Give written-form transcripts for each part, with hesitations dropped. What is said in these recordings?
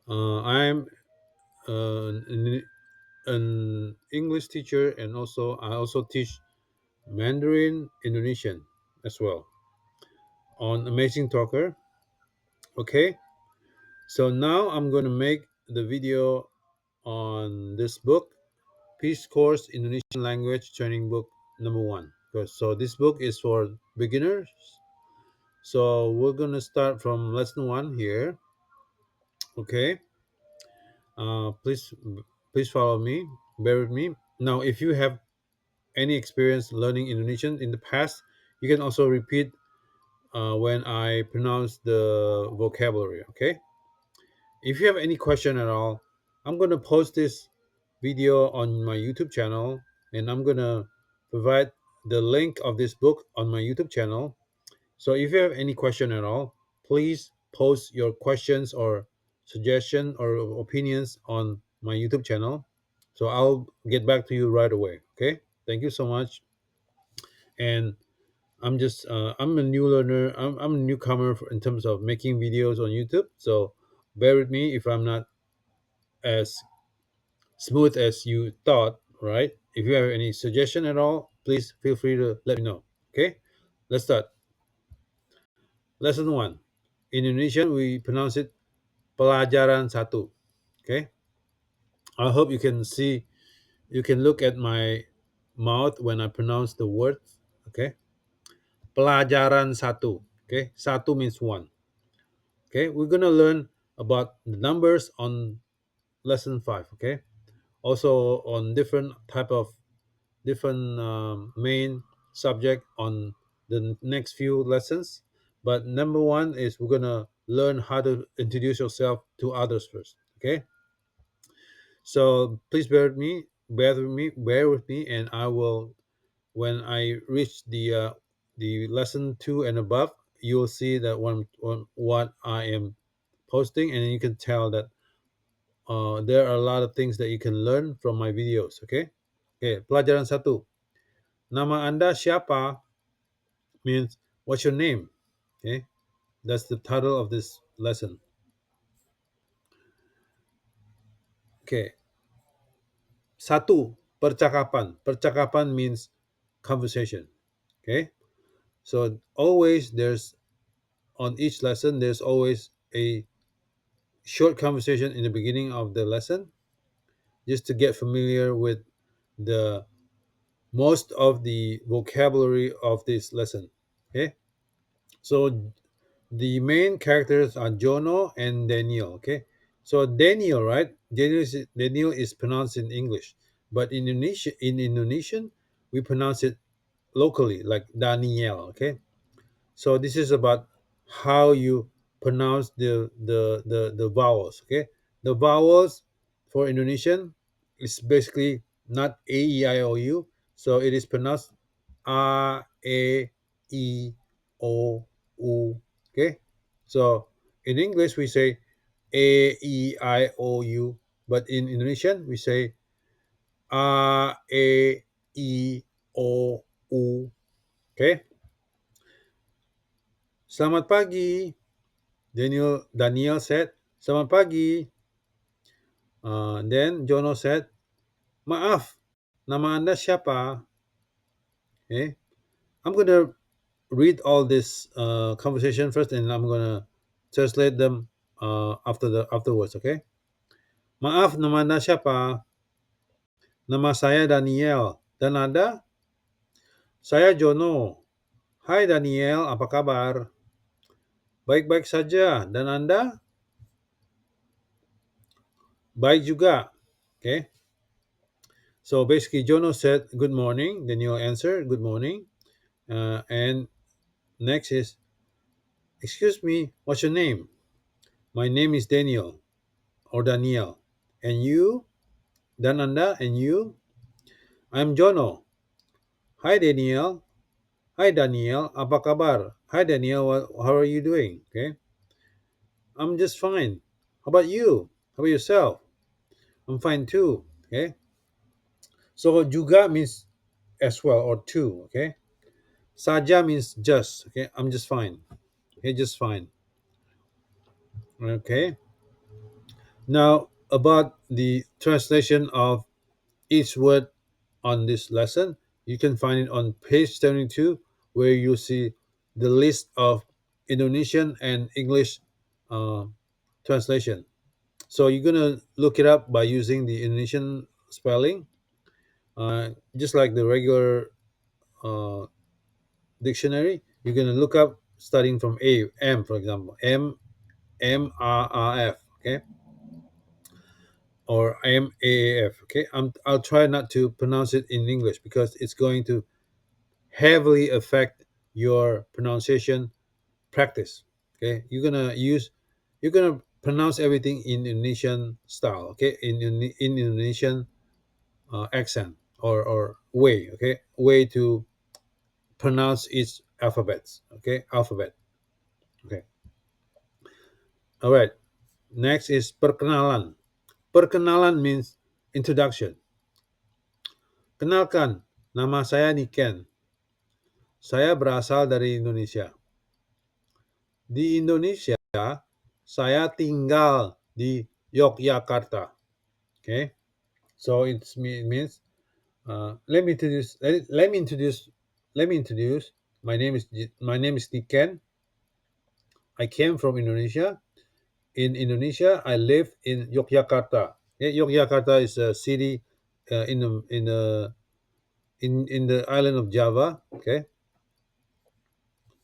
I'm an English teacher, and also I also teach Mandarin Indonesian as well on Amazing Talker. Okay, so now I'm going to make the video on this book, Peace Course Indonesian Language Training Book number one. So this book is for beginners. So we're going to start from lesson one here. Okay, please follow me. Bear with me. Now, if you have any experience learning Indonesian in the past, you can also repeat when I pronounce the vocabulary. Okay. If you have any question at all, I'm gonna post this video on my YouTube channel, and I'm gonna provide the link of this book on my YouTube channel. So if you have any question at all, please post your questions or suggestion or opinions on my YouTube channel. So I'll get back to you right away. Okay. Thank you so much. And I'm a new learner. I'm a newcomer in terms of making videos on YouTube. So bear with me if I'm not as smooth as you thought. Right? If you have any suggestion at all, please feel free to let me know. Okay, let's start. Lesson one. In Indonesian, we pronounce it pelajaran satu. Okay. I hope you can see. You can look at my mouth when I pronounce the word. Okay. Pelajaran satu. Okay. Satu means one. Okay, we're gonna learn about the numbers on lesson five. Okay, also on different type of different main subject on the next few lessons. But number one is we're gonna learn how to introduce yourself to others first. Okay, so please bear with me, and I will when I reach the lesson two and above, you'll see that what I am posting, and you can tell that there are a lot of things that you can learn from my videos. Okay, pelajaran satu. Nama anda siapa means what's your name. Okay, that's the title of this lesson. Okay, satu, percakapan. Percakapan means conversation. Okay, so always there's on each lesson there's always a short conversation in the beginning of the lesson, just to get familiar with the most of the vocabulary of this lesson. Okay, so the main characters are Jono and Daniel. Okay, so Daniel, right? Daniel is pronounced in English, but in Indonesian we pronounce it locally like Daniel. Okay, so this is about how you pronounce the vowels. Okay, the vowels for Indonesian is basically not a e i o u, so it is pronounced a e o u. Okay, so in English we say a e i o u, but in Indonesian we say a e o u. Okay, selamat pagi. Daniel said, "Selamat pagi." Then Jono said, "Maaf, nama Anda siapa?" Okay, I'm gonna read all this conversation first, and I'm gonna translate them afterwards. Okay. Maaf, nama Anda siapa? Nama saya Daniel. Dan Anda? Saya Jono. Hai Daniel, apa kabar? Baik-baik saja. Dan Anda? Baik juga. Okay. So basically, Jono said, "Good morning." Daniel answered, "Good morning." And next is, "Excuse me, what's your name?" "My name is Daniel or Daniel." "And you?" "Dan Anda, and you?" "I'm Jono." "Hi Daniel." "Hi Daniel, apa kabar?" "Hi Daniel, how are you doing?" Okay. "I'm just fine. How about you? How about yourself?" "I'm fine too." Okay. So juga means as well or too. Okay. Saja means just. Okay. I'm just fine. Okay, just fine. Okay. Now, about the translation of each word on this lesson, you can find it on page 72, where you see the list of Indonesian and English uh, translation. So you're gonna look it up by using the Indonesian spelling, just like the regular uh, dictionary. You're gonna look up starting from A, M, for example, M R R F, okay, or MAAF, okay. I'll try not to pronounce it in English because it's going to heavily affect your pronunciation practice. Okay, you're gonna pronounce everything in Indonesian style. Okay, in Indonesian accent or way. Okay, way to pronounce its alphabets. Okay, alphabet. Okay, all right. Next is perkenalan. Perkenalan means introduction. Kenalkan, nama saya Niken. Saya berasal dari Indonesia. Di Indonesia, saya tinggal di Yogyakarta. Okay, so it means let me introduce. My name is Niken. I came from Indonesia. In Indonesia, I live in Yogyakarta. Okay, Yogyakarta is a city in the island of Java. Okay,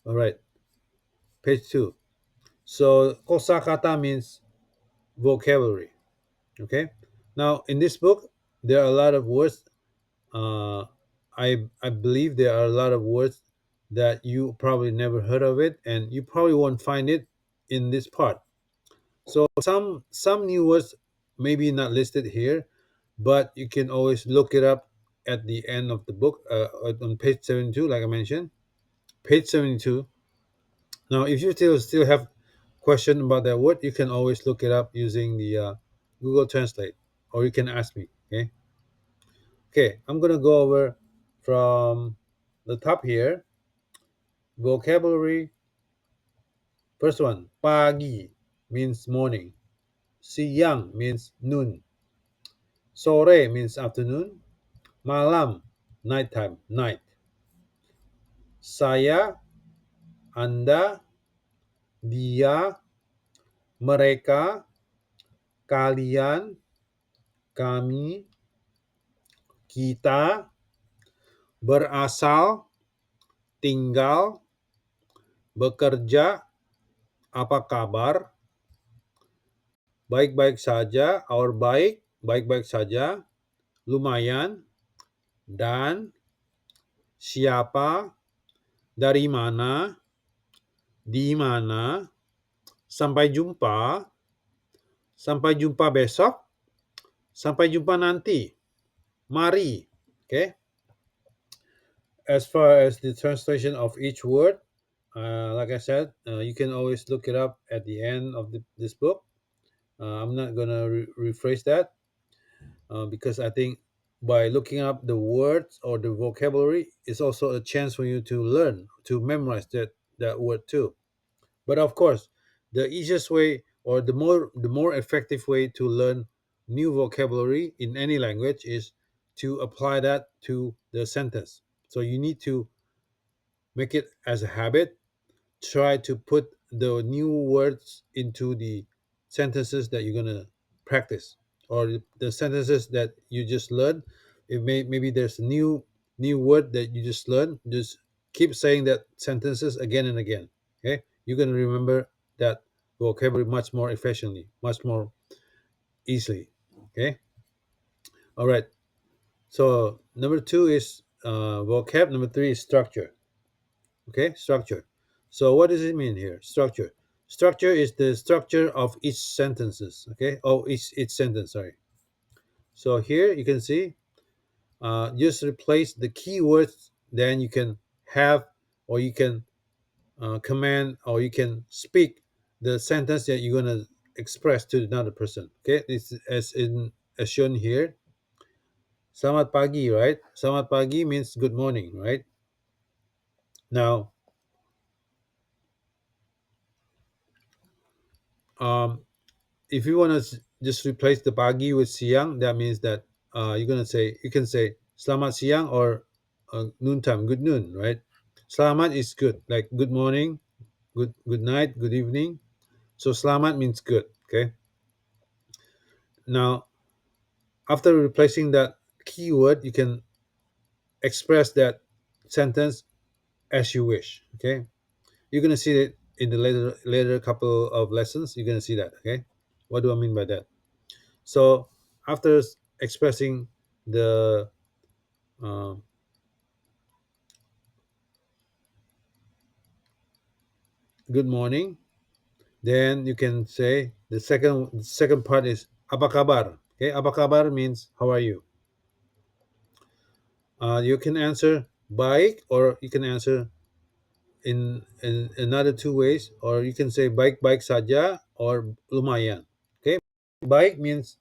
all right. Page two. So kosakata means vocabulary. Okay. Now in this book, there are a lot of words. Uh, I believe there are a lot of words that you probably never heard of it, and you probably won't find it in this part. So some new words maybe not listed here, but you can always look it up at the end of the book on page 72, like I mentioned. Page 72. Now, if you still have question about that word, you can always look it up using the Google Translate, or you can ask me. Okay. Okay. I'm gonna go over from the top here. Vocabulary. First one. Pagi means morning. Siang means noon. Sore means afternoon. Malam, nighttime, night. Saya, Anda, dia, mereka, kalian, kami, kita, berasal, tinggal, bekerja, apa kabar, baik-baik saja, or baik, baik-baik saja, lumayan, dan siapa, dari mana, di mana, sampai jumpa besok, sampai jumpa nanti, mari. Okay. As far as the translation of each word, like I said, you can always look it up at the end of this book. I'm not gonna rephrase that because I think by looking up the words or the vocabulary is also a chance for you to learn to memorize that word too. But of course, the easiest way or the more effective way to learn new vocabulary in any language is to apply that to the sentence. So you need to make it as a habit. Try to put the new words into the sentences that you're gonna practice, or the sentences that you just learned. Maybe there's a new word that you just learned. Just keep saying that sentences again and again. Okay, you're gonna remember that vocabulary much more efficiently, much more easily. Okay, all right. So number two is vocab. Number three is structure. Okay, structure. So what does it mean here? Structure. Structure is the structure of each sentences. Okay, oh, each sentence. Sorry. So here you can see, just replace the keywords. Then you can have, or you can command, or you can speak the sentence that you're gonna express to another person. Okay, this is as shown here. Selamat pagi, right? Selamat pagi means good morning, right? Now, um, if you want to just replace the pagi with siang, that means that you can say selamat siang or noontime, good noon, right? Selamat is good, like good morning, good night, good evening. So selamat means good. Okay. Now, after replacing that keyword, you can express that sentence as you wish. Okay. You're gonna see it in the later couple of lessons. You're gonna see that. Okay. What do I mean by that? So after expressing the uh, good morning, then you can say the second part is apa kabar. Okay, apa kabar means how are you. You can answer baik, or you can answer in another two ways, or you can say baik baik saja or lumayan. Okay, baik means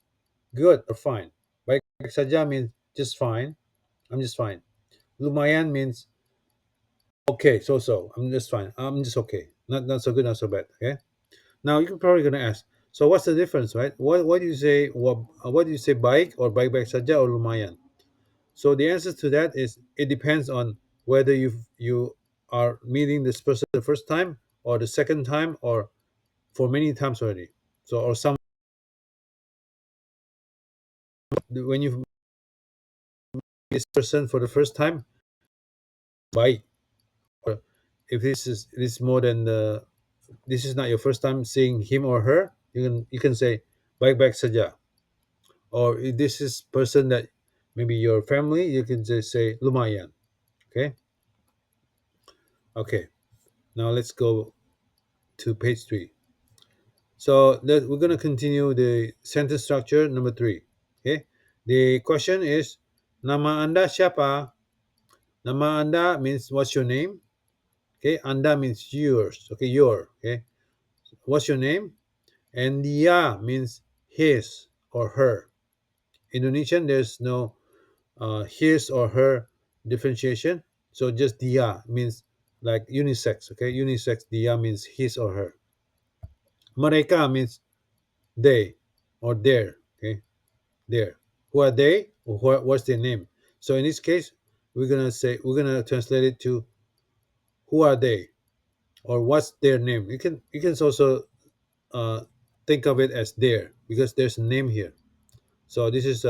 good or fine. Baik baik saja means just fine. I'm just fine. Lumayan means okay, so so. I'm just fine. I'm just okay. Not so good, not so bad. Okay. Now you're probably gonna ask, so what's the difference, right? What do you say? What do you say? Bike or bike saja or lumayan? So the answer to that is it depends on whether you are meeting this person the first time or the second time or for many times already. So or some when you meet this person for the first time, bike. Or if this is more than the this is not your first time seeing him or her, you can say bike saja. Or if this is person that maybe your family, you can just say lumayan. Okay. Okay, now let's go to page 3. So we're going to continue the sentence structure number 3. Okay, the question is, nama anda siapa? Nama anda means what's your name. Okay, anda means yours. Okay, your. Okay, what's your name? And dia means his or her. Indonesian, there's no his or her differentiation. So just dia means like unisex. Okay, unisex, dia means his or her. Mereka means they or their. Okay, their. Who are they? Or what's their name? So in this case, we're gonna translate it to who are they or what's their name. You can also uh, think of it as their, because there's a name here. So this is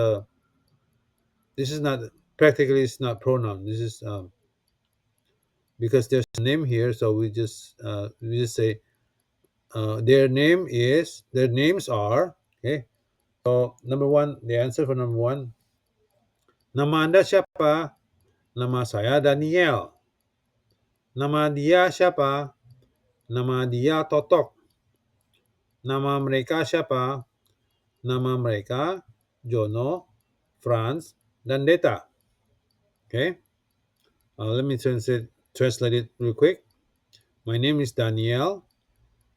not practically, it's not pronoun. This is because there's a name here, so we just say their names are. Okay, so number one, the answer for number one, nama anda siapa? Nama saya Daniel. Nama dia siapa? Nama dia Totok. Nama mereka siapa? Nama mereka Jono, Franz, dan Deta. Okay, let me translate it real quick. My name is Daniel.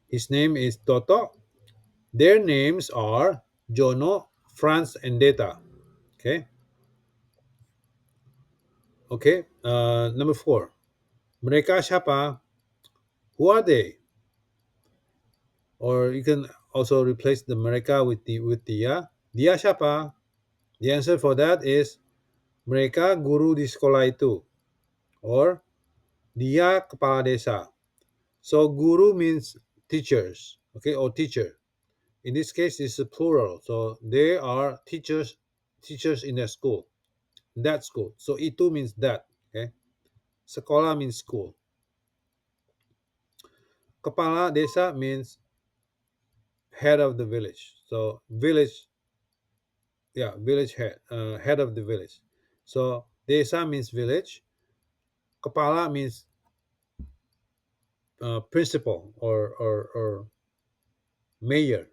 His name is Toto. Their names are Jono, Franz, and Data. Okay. Okay. Number 4. Mereka siapa? Who are they? Or you can also replace the mereka with dia. Dia siapa? The answer for that is mereka guru di sekolah itu. Or dia kepala desa. So guru means teachers. Okay, or teacher. In this case, it's a plural. So they are teachers in their school. That school. So itu means that. Okay. Sekolah means school. Kepala desa means head of the village. So village, yeah, village head of the village. So desa means village. Kepala means principal or mayor.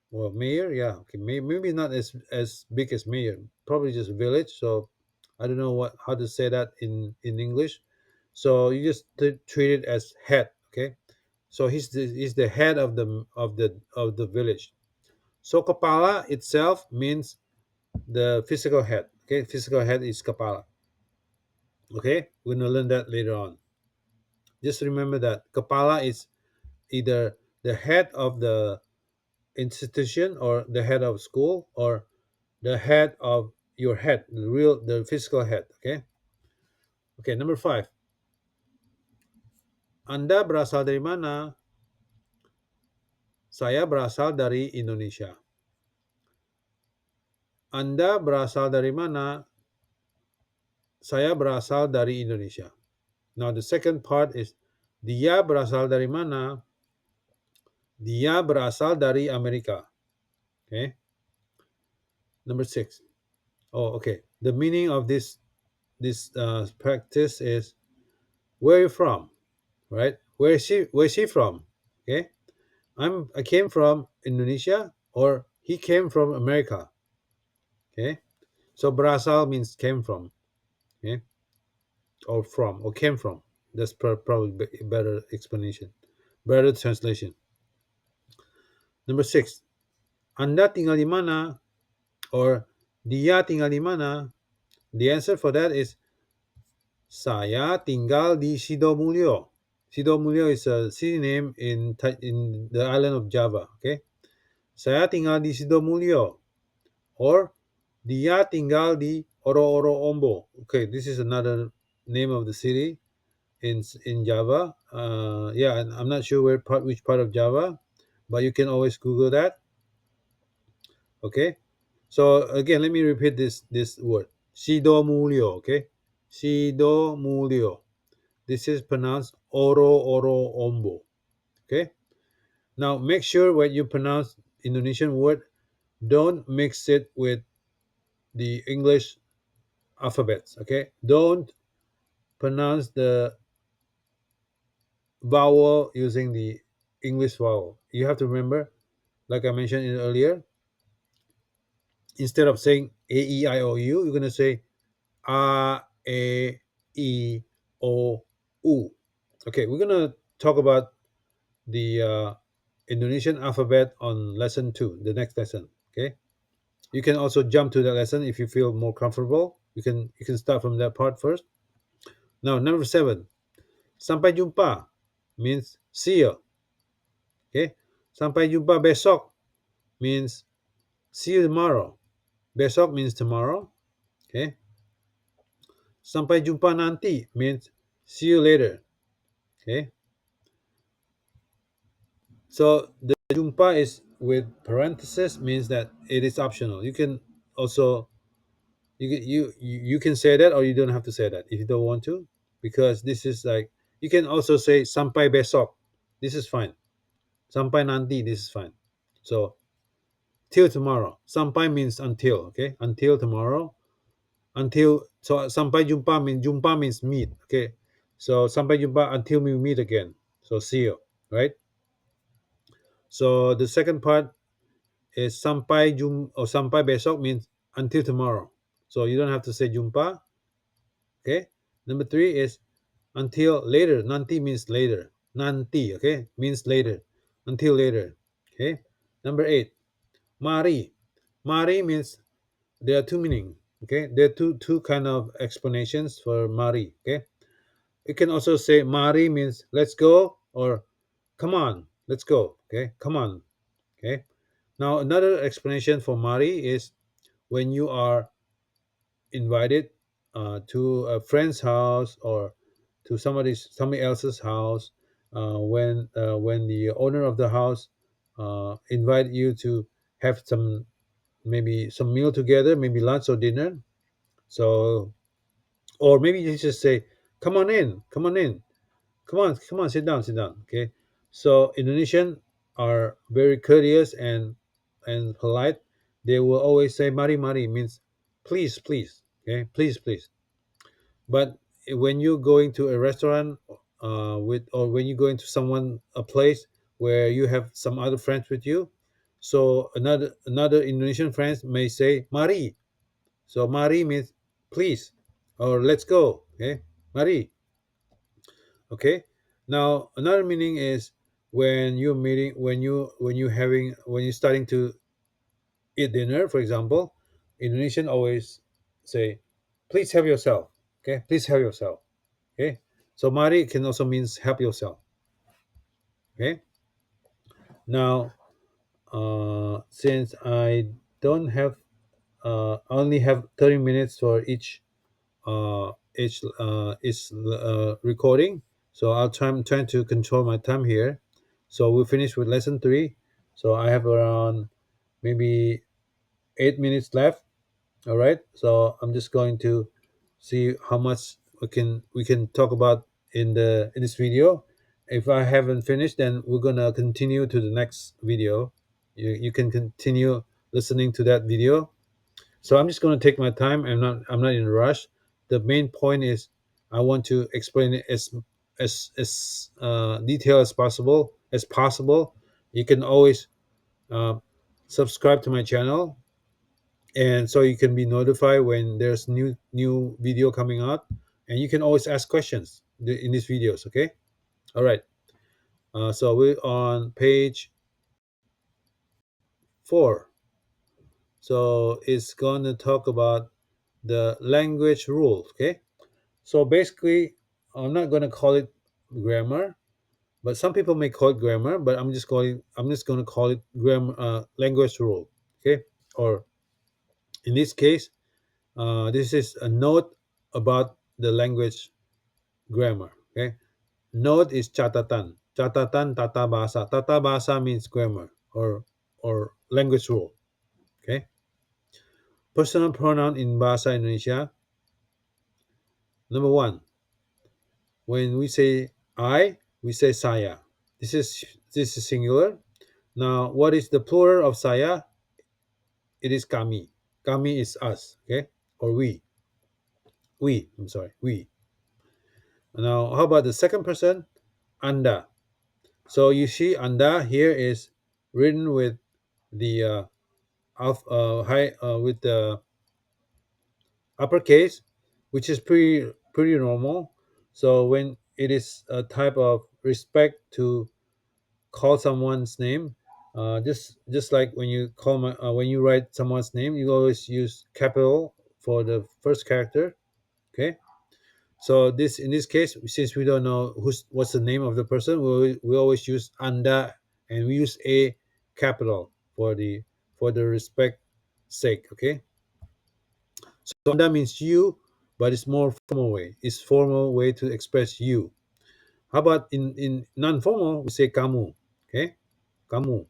Well, mayor, yeah, okay, maybe not as big as mayor. Probably just village. So I don't know how to say that in English. So you just treat it as head. Okay. So he's the head of the village. So kepala itself means the physical head. Okay, physical head is kepala. Okay, we're gonna learn that later on. Just remember that kepala is either the head of the institution or the head of school or the head of your head, the physical head. Okay. Okay. Number five. Anda berasal dari mana? Saya berasal dari Indonesia. Anda berasal dari mana? Saya berasal dari Indonesia. Now the second part is dia berasal dari mana? Dia berasal dari Amerika. Okay. Number six. Oh, okay. The meaning of this practice is where are you from, right? Where is she from? Okay. I came from Indonesia, or he came from America. Okay. So berasal means came from. Okay. Or from or came from. That's probably better explanation, better translation. Number six. Anda tinggal di mana? Or dia tinggal di mana? The answer for that is saya tinggal di Sidomulyo. Sidomulyo is a city name in the island of Java. Okay. Saya tinggal di Sidomulyo. Or dia tinggal di Oro-Oro Ombo. Okay, this is another name of the city in Java. Yeah, and I'm not sure which part of Java, but you can always Google that. Okay, so again, let me repeat this word. Sidomulyo. Okay, Sidomulyo. This is pronounced Oro-Oro Ombo. Okay, now make sure when you pronounce Indonesian word, don't mix it with the English alphabets. Okay, don't pronounce the vowel using the English vowel. You have to remember, like I mentioned earlier, instead of saying A-E-I-O-U, you're going to say A-E-I-O-U. Okay, we're going to talk about the Indonesian alphabet on lesson 2, the next lesson. Okay, you can also jump to that lesson if you feel more comfortable. You can start from that part first. Now, number 7, sampai jumpa means see you. Okay, sampai jumpa besok means see you tomorrow. Besok means tomorrow. Okay, sampai jumpa nanti means see you later. Okay, so the jumpa is with parenthesis, means that it is optional. You can also you can say that, or you don't have to say that if you don't want to, because this is like, you can also say sampai besok. This is fine. Sampai nanti. This is fine. So till tomorrow. Sampai means until. Okay, until tomorrow. Until, so sampai jumpa means meet. Okay, so sampai jumpa until we meet again. So see you, right? So the second part is sampai besok means until tomorrow. So you don't have to say jumpa. Okay. Number 3 is until later. Nanti means later. Nanti, okay, means later. Until later. Okay. Number 8, mari. Mari means, there are two meaning. Okay, there are two kind of explanations for mari. Okay, you can also say mari means let's go, or come on, let's go. Okay, come on. Okay, now another explanation for mari is when you are invited to a friend's house, or to somebody else's house, when the owner of the house invite you to have some, maybe some meal together, maybe lunch or dinner. So, or maybe you just say, come on in, come on in, come on, sit down, sit down. Okay, so Indonesian are very courteous and polite. They will always say mari mari, means please, please. Okay, please, please. But when you're going to a restaurant, with, or when you go into a place where you have some other friends with you, so another Indonesian friends may say mari. So mari means please, or let's go. Okay, mari. Okay, now another meaning is when you're meeting, when you're starting to eat dinner, for example, Indonesian always say, please help yourself. Okay, please help yourself. Okay, so mari can also means help yourself. Okay, now since I don't have only have 30 minutes for each recording. So I'm trying to control my time here. So we finish with lesson 3. So I have around maybe 8 minutes left. All right. So I'm just going to see how much we can talk about in this video. If I haven't finished, then we're gonna continue to the next video. You can continue listening to that video. So I'm just gonna take my time. I'm not in a rush. The main point is I want to explain it as detailed as possible. You can always uh, subscribe to my channel, and so you can be notified when there's new video coming out, and you can always ask questions in these videos. Okay. All right. So we're on page 4. So it's going to talk about the language rules. Okay. So basically, I'm not going to call it grammar, but some people may call it grammar, but I'm just going to call it grammar, language rule. Okay. Or in this case, this is a note about the language grammar. Okay. Note is catatan. Catatan tata bahasa. Tata bahasa means grammar or language rule. Okay. Personal pronoun in bahasa Indonesia. Number one, when we say I, we say saya. This is singular. Now, what is the plural of saya? It is kami. Kami is us. Okay, or we. We. I'm sorry. We. Now, how about the second person? Anda. So you see, anda here is written with the high with the uppercase, which is pretty normal. So when it is a type of respect to call someone's name, just like when you write someone's name, you always use capital for the first character. Okay. So this in this case, since we don't know what's the name of the person, we always use anda, and we use a capital for the respect sake. Okay. So anda means you, but it's more formal way. It's formal way to express you. How about in non-formal, we say kamu. Okay, kamu.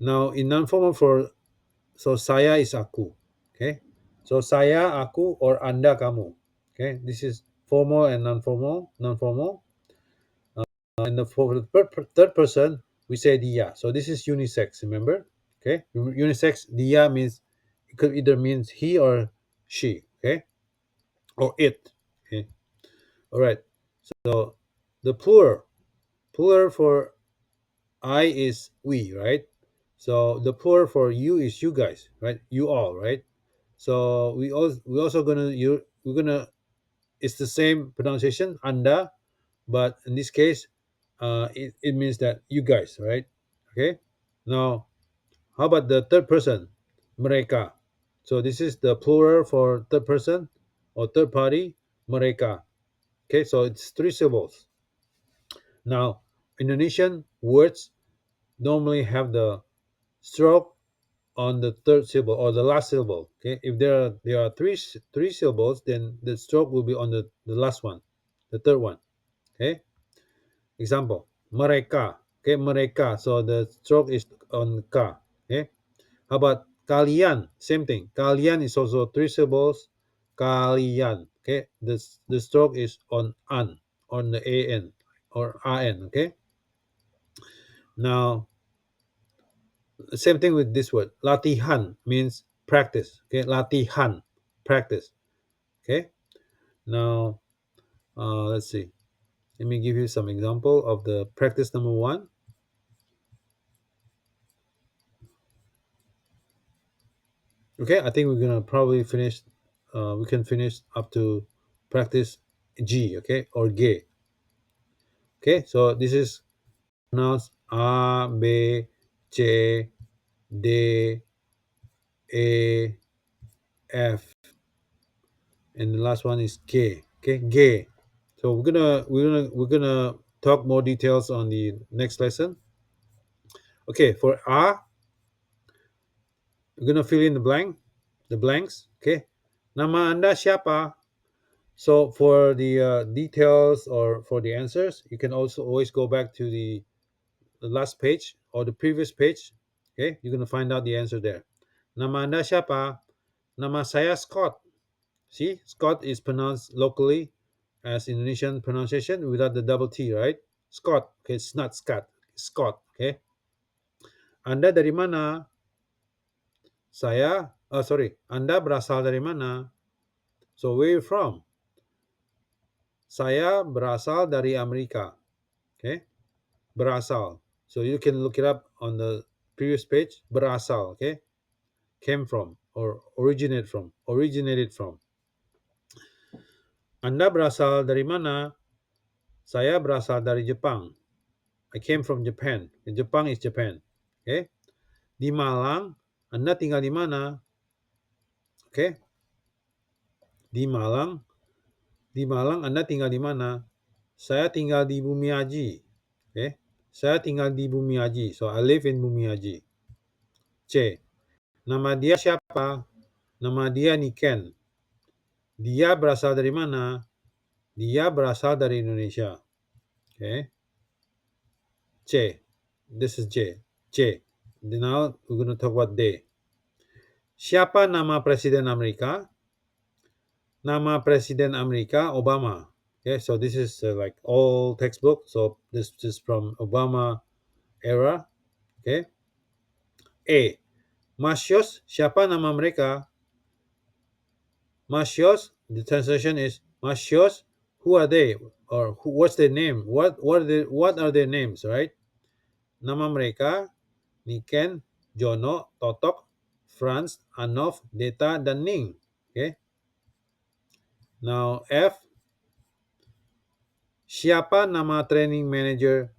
Now in non-formal so saya is aku. Okay, so saya, aku, or anda, kamu. Okay, this is formal and non-formal. Non-formal. And for the third person, we say dia. So this is unisex. Remember? Okay, unisex. Dia means it could either means he or she. Okay, or it. Okay. All right. So the plural for I is we, right? So the plural for you is you guys, right? You all, right? So we also gonna you we're gonna it's the same pronunciation anda, but in this case, it means that you guys, right? Okay. Now, how about the third person, mereka? So this is the plural for third person or third party, mereka. Okay, so it's 3 syllables. Now, Indonesian words normally have the stroke on the third syllable or the last syllable. Okay, if there are three syllables, then the stroke will be on the last one, the third one. Okay, example, mereka. Okay, mereka. So the stroke is on ka. Okay, how about kalian? Same thing. Kalian is also 3 syllables. Kalian. Okay, the stroke is on the an or an. Okay, now same thing with this word. Latihan means practice. Okay, latihan, practice. Okay, now let's see. Let me give you some example of the practice number 1. Okay, I think we're gonna probably finish. We can finish up to practice G. Okay, or G. Okay, so this is pronounced A, B, C, D, A, F, and the last one is K. Okay, G. So we're gonna talk more details on the next lesson. Okay, for A, You're gonna fill in the blanks. Okay. Nama anda siapa? So for the details or for the answers, you can also always go back to the last page or the previous page. Okay, you're gonna find out the answer there. Nama anda siapa? Nama saya Scott. See, Scott is pronounced locally as Indonesian pronunciation without the double T, right? Scott. Okay, it's not Scott. It's Scott. Okay. Anda dari mana? Saya. Oh, sorry. Anda berasal dari mana? So where you from? Saya berasal dari Amerika. Okay. Berasal. So you can look it up on the previous page. Berasal. Okay. Came from or originated from. Anda berasal dari mana? Saya berasal dari Jepang. I came from Japan. Jepang is Japan. Okay. Di Malang, Anda tinggal di mana? Okay. Di Malang, Anda tinggal di mana? Saya tinggal di Bumiaji. Okay. Saya tinggal di Bumiaji. So I live in Bumiaji. C. Nama dia siapa? Nama dia Niken. Dia berasal dari mana? Dia berasal dari Indonesia. Okay. C. This is J. J. Now we're going to talk about D. Siapa nama Presiden Amerika? Nama Presiden Amerika Obama. Okay, so this is like old textbook. So this is from Obama era. Okay. A. Masyos, siapa nama mereka? Masyos, the translation is Masyos, who are they? Or what's their name? What are their names, right? Nama mereka Niken, Jono, Totok, Franz, Anov, Deta, dan Ning. Okay. Now F. Siapa nama training manager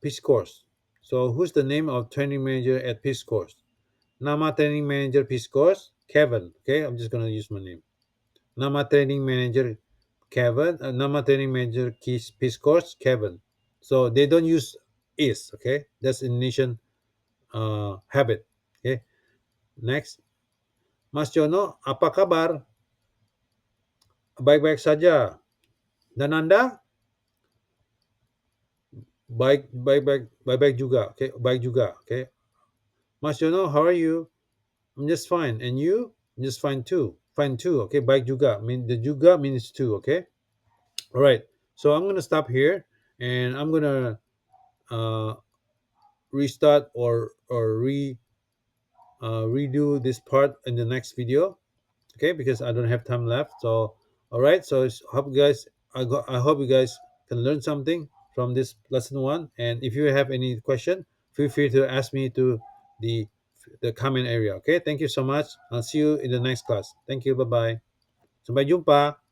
Peace Course? So who's the name of training manager at Peace Course? Nama training manager Peace Course, Kevin. Okay, I'm just gonna use my name. Nama training manager Kevin. Nama training manager Peace Course, Kevin. So they don't use is. Okay, that's Indonesian habit. Okay, next. Mas Jono, apa kabar? Baik-baik saja. Dan Anda? Baik juga. Okay, baik juga. Okay. Mas Jono, how are you? I'm just fine. And you? I'm just fine too. Fine too. Okay, baik juga. The juga means too. Okay. All right. So I'm gonna stop here, and I'm gonna uh, restart or redo this part in the next video. Okay, because I don't have time left. So all right. So hope you guys. I hope you guys can learn something from this lesson one. And if you have any question, feel free to ask me to the the comment area. Okay. Thank you so much. I'll see you in the next class. Thank you. Bye bye. Sampai jumpa.